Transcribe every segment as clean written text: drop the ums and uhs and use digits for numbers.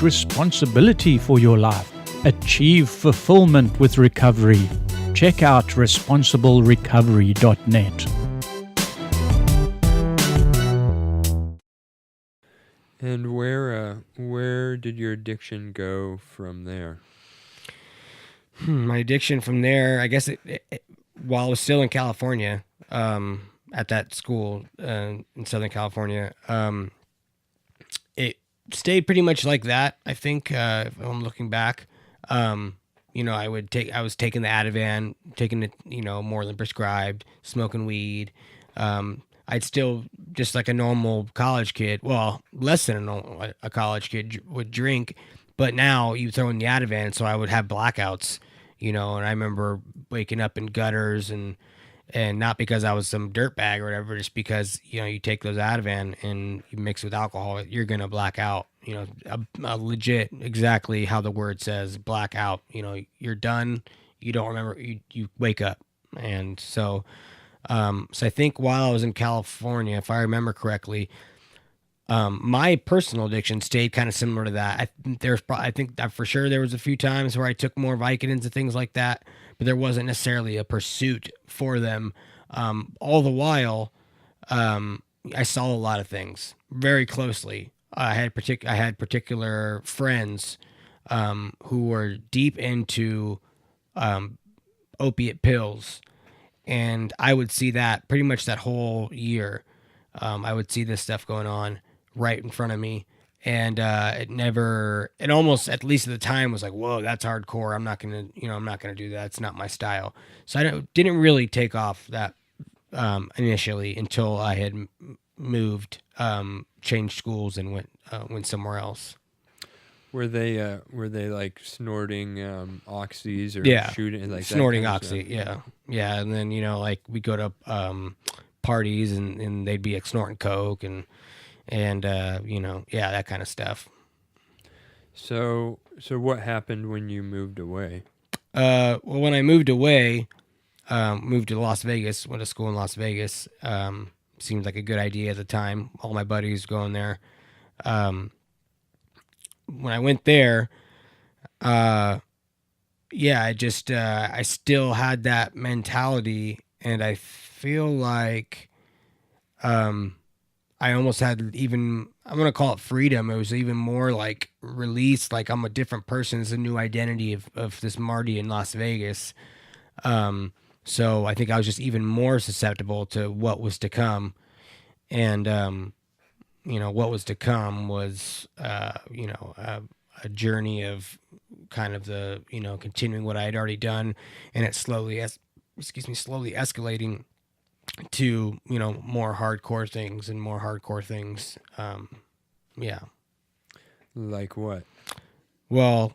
take responsibility for your life. Achieve fulfillment with recovery. Check out responsiblerecovery.net. And where did your addiction go from there? My addiction from there, I guess while I was still in California, at that school in Southern California, it stayed pretty much like that. I think if I'm looking back, I was taking the Ativan, taking it, more than prescribed, smoking weed. I'd still, just like a normal college kid, well, less than a college kid would drink, but now you throw in the Ativan, so I would have blackouts, and I remember waking up in gutters and not because I was some dirtbag or whatever, just because, you take those Ativan and you mix with alcohol, you're going to black out, a legit, exactly how the word says, black out, you're done. You don't remember, you wake up. And so I think while I was in California, if I remember correctly, my personal addiction stayed kind of similar to that. I think that for sure there was a few times where I took more Vicodins and things like that, but there wasn't necessarily a pursuit for them. All the while, I saw a lot of things very closely. I had particular friends who were deep into opiate pills, and I would see that pretty much that whole year. I would see this stuff going on right in front of me, and it almost, at least at the time, was like, whoa, that's hardcore. I'm not gonna do that. It's not my style. So I didn't really take off that initially until I had moved, changed schools, and went somewhere else. Were they like snorting oxys or shooting like snorting that oxy? Yeah. And then like we go to parties and they'd be like snorting coke and that kind of stuff. So what happened when you moved away? Well, when I moved away, moved to Las Vegas, went to school in Las Vegas. Seemed like a good idea at the time. All my buddies going there. When I went there, I still had that mentality, and I feel like, I almost had I'm going to call it freedom. It was even more like release, like I'm a different person. It's a new identity of this Marty in Las Vegas. So I think I was just even more susceptible to what was to come. And, what was to come was, a journey of kind of the, continuing what I had already done, and it slowly escalating to, more hardcore things and more hardcore things. Like what? Well,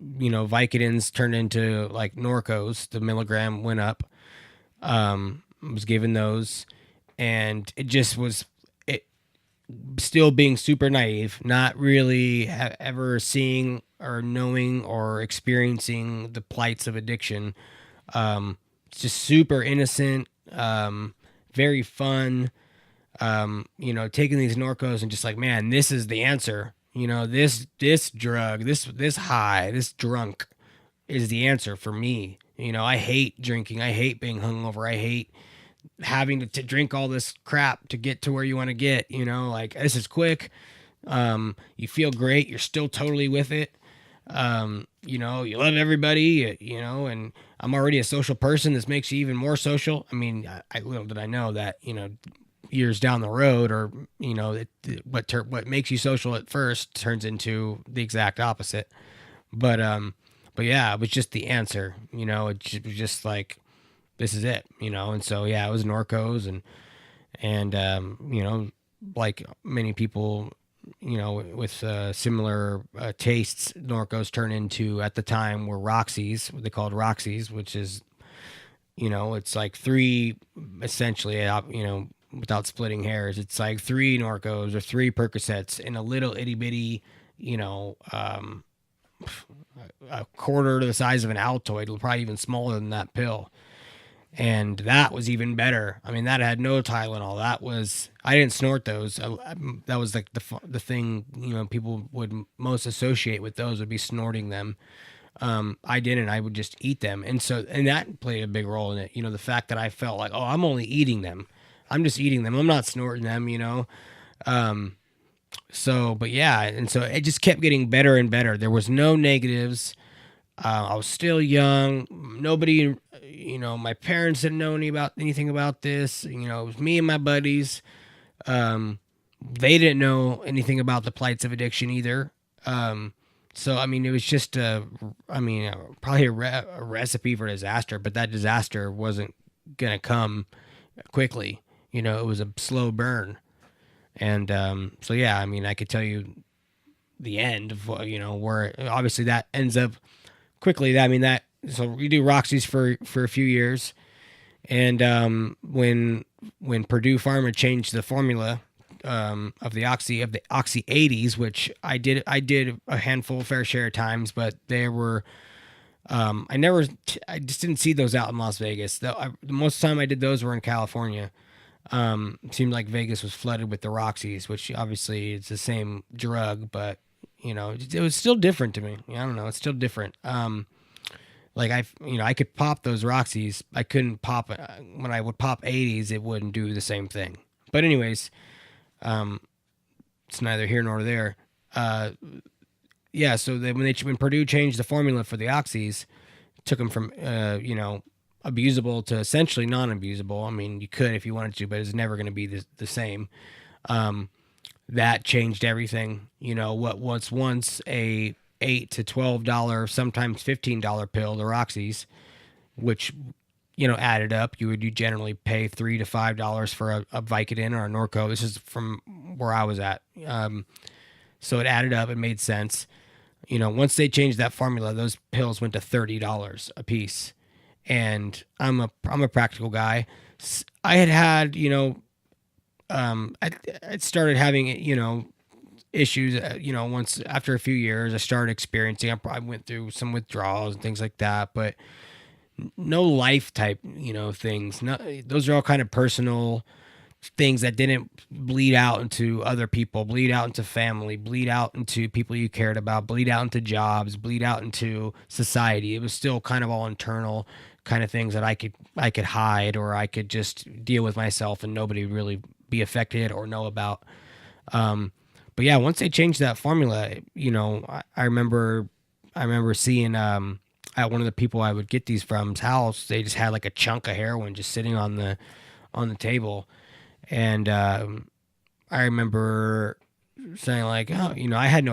Vicodins turned into like Norcos. The milligram went up. Was given those, and it just was, still being super naive, not really ever seeing or knowing or experiencing the plights of addiction. It's just super innocent, very fun. Taking these Norcos and just like, man, this is the answer. This drug, this high, this drunk is the answer for me. I hate drinking. I hate being hungover. I hate having to drink all this crap to get to where you want to get, like this is quick. You feel great. You're still totally with it. You love everybody, and I'm already a social person. This makes you even more social. I mean, I little did I know that, years down the road, or, what makes you social at first turns into the exact opposite. But yeah, it was just the answer, it was just like, this is it, and so, yeah, it was Norcos and like many people, with similar tastes, Norcos turn into, at the time, were Roxies, what they called Roxies, which is, it's like three, essentially, without splitting hairs, it's like 3 Norcos or 3 Percocets in a little itty bitty, a quarter to the size of an Altoid, probably even smaller than that pill. And that was even better. I mean, that had no Tylenol. I didn't snort those. That was like the thing, people would most associate with those would be snorting them. I didn't. I would just eat them. And that played a big role in it. The fact that I felt like, oh, I'm only eating them. I'm just eating them. I'm not snorting them, But yeah, and so it just kept getting better and better. There was no negatives. I was still young. Nobody, my parents didn't know anything about this. It was me and my buddies. They didn't know anything about the plights of addiction either. So, I mean, it was just, probably a recipe for disaster, but that disaster wasn't going to come quickly. It was a slow burn. And so, yeah, I mean, I could tell you the end of, where obviously that ends up quickly. So we do Roxies for a few years. And when Purdue Pharma changed the formula of the Oxy 80s, which I did a handful, fair share of times, but they were I just didn't see those out in Las Vegas. The most of the time I did those were in California. It seemed like Vegas was flooded with the Roxies, which obviously it's the same drug, but it was still different to me. I don't know, it's still different. Like I could pop those Roxies. I couldn't pop when I would pop 80s. It wouldn't do the same thing. But anyways, it's neither here nor there. Yeah. So when Purdue changed the formula for the Oxys, took them from abusable to essentially non-abusable. I mean, you could if you wanted to, but it's never going to be the same. That changed everything. What was once a $8 to $12, sometimes $15 pill, the Roxies, which added up. You generally pay $3 to $5 for a Vicodin or a Norco. This is from where I was at. So it added up. It made sense. Once they changed that formula, those pills went to $30 a piece. And I'm a practical guy. I had I started having issues. Once after a few years, I started experiencing. I went through some withdrawals and things like that, but no life type things. No, those are all kind of personal things that didn't bleed out into other people, bleed out into family, bleed out into people you cared about, bleed out into jobs, bleed out into society. It was still kind of all internal kind of things that I could hide, or I could just deal with myself and nobody really be affected or know about. But yeah, once they changed that formula, I remember seeing at one of the people I would get these from's house, they just had like a chunk of heroin just sitting on the table. And I remember saying like, oh, I had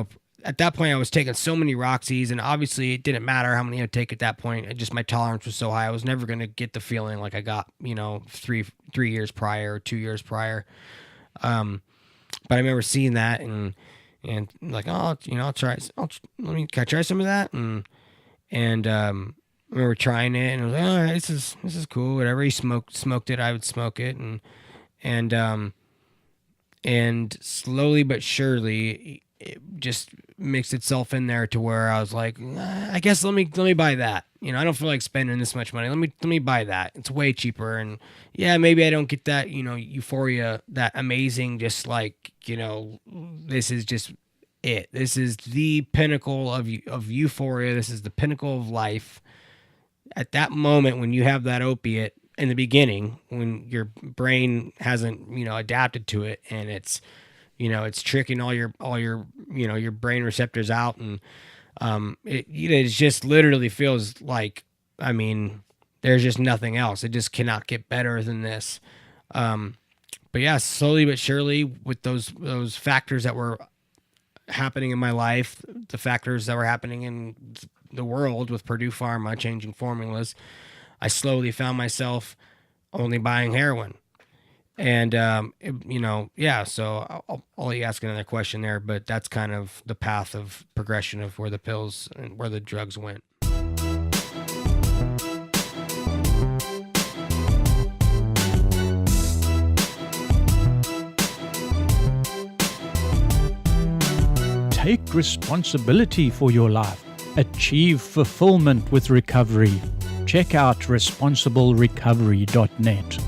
at that point I was taking so many Roxies, and obviously it didn't matter how many I'd take at that point. My tolerance was so high. I was never going to get the feeling like I got, 3 years prior or 2 years prior. But I remember seeing that and like, oh, I'll try. Can I try some of that? And I remember trying it, and I was like, all right, this is cool. Whatever. He smoked it, I would smoke it, and slowly but surely it just mixed itself in there to where I was like, I guess let me buy that. I don't feel like spending this much money. Let me buy that. It's way cheaper. And yeah, maybe I don't get that, euphoria, that amazing, just like, this is just it. This is the pinnacle of euphoria. This is the pinnacle of life. At that moment when you have that opiate in the beginning, when your brain hasn't, adapted to it, and it's, it's tricking all your your brain receptors out, and it just literally feels like, there's just nothing else. It just cannot get better than this. But yeah, slowly but surely, with those factors that were happening in my life, the factors that were happening in the world with Purdue Pharma changing formulas, I slowly found myself only buying heroin. And, yeah, so I'll let you ask another question there, but that's kind of the path of progression of where the pills and where the drugs went. Take responsibility for your life. Achieve fulfillment with recovery. check out responsiblerecovery.net.